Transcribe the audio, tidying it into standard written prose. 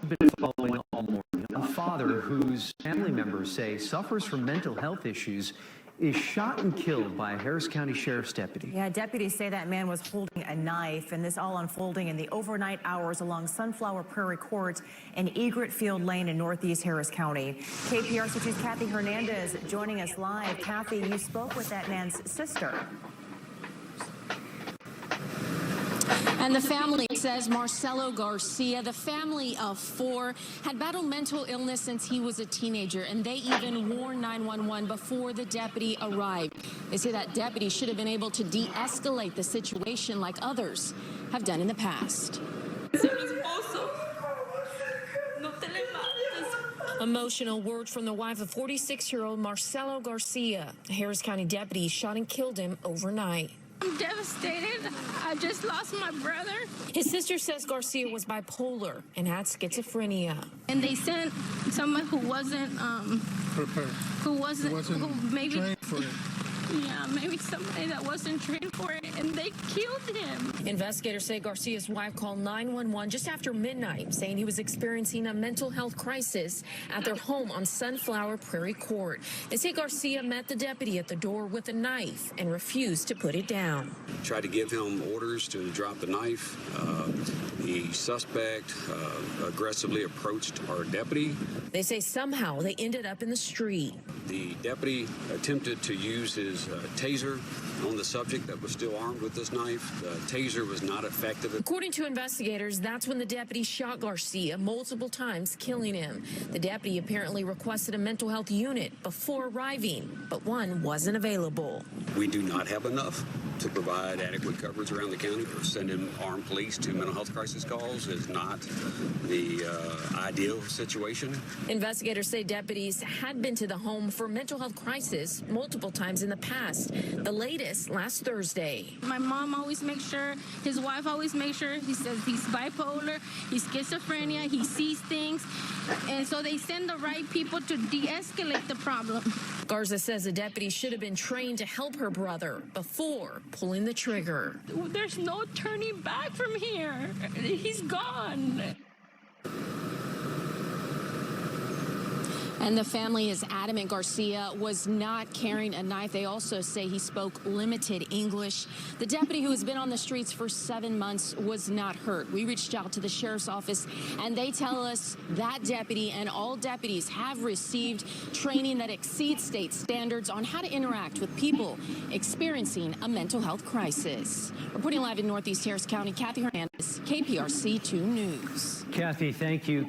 Been following all morning. A father whose family members say suffers from mental health issues is shot and killed by a Harris County Sheriff's deputy. Yeah, deputies say that man was holding a knife, and this all unfolding in the overnight hours along Sunflower Prairie Court and Egret Field Lane in Northeast Harris County. KPRC2's Kathy Hernandez joining us live. Kathy, you spoke with that man's sister. And the family says Marcelo Garcia, the family of 4, had battled mental illness since he was a teenager, and they even warned 911 before the deputy arrived. They say that deputy should have been able to de-escalate the situation like others have done in the past. Emotional words from the wife of 46-year-old Marcelo Garcia. A Harris County deputy shot and killed him overnight. I'm devastated. I just lost my brother. His sister says Garcia was bipolar and had schizophrenia. And they sent someone who wasn't prepared. Who maybe trained for it. Yeah, maybe somebody that wasn't trained for it, and they killed him. Investigators say Garcia's wife called 911 just after midnight, saying he was experiencing a mental health crisis at their home on Sunflower Prairie Court. They say Garcia met the deputy at the door with a knife and refused to put it down. Tried to give him orders to drop the knife. The suspect aggressively approached our deputy. They say somehow they ended up in the street. The deputy attempted to use his taser on the subject that was still armed with this knife. The taser was not effective. According to investigators, that's when the deputy shot Garcia multiple times, killing him. The deputy apparently requested a mental health unit before arriving, but one wasn't available. We do not have enough to provide adequate coverage around the county. Sending armed police to mental health crisis calls is not the ideal situation. Investigators say deputies had been to the home for mental health crisis multiple times in the past. The latest last Thursday. My mom always makes sure, his wife always makes sure, he says he's bipolar, he's schizophrenia, he sees things, and so they send the right people to de-escalate the problem. Garza says the deputy should have been trained to help her brother before pulling the trigger. There's no turning back from here. He's gone. And the family is adamant Garcia was not carrying a knife. They also say he spoke limited English. The deputy, who has been on the streets for 7 months, was not hurt. We reached out to the sheriff's office, and they tell us that deputy and all deputies have received training that exceeds state standards on how to interact with people experiencing a mental health crisis. Reporting live in Northeast Harris County, Kathy Hernandez, KPRC 2 News. Kathy, thank you.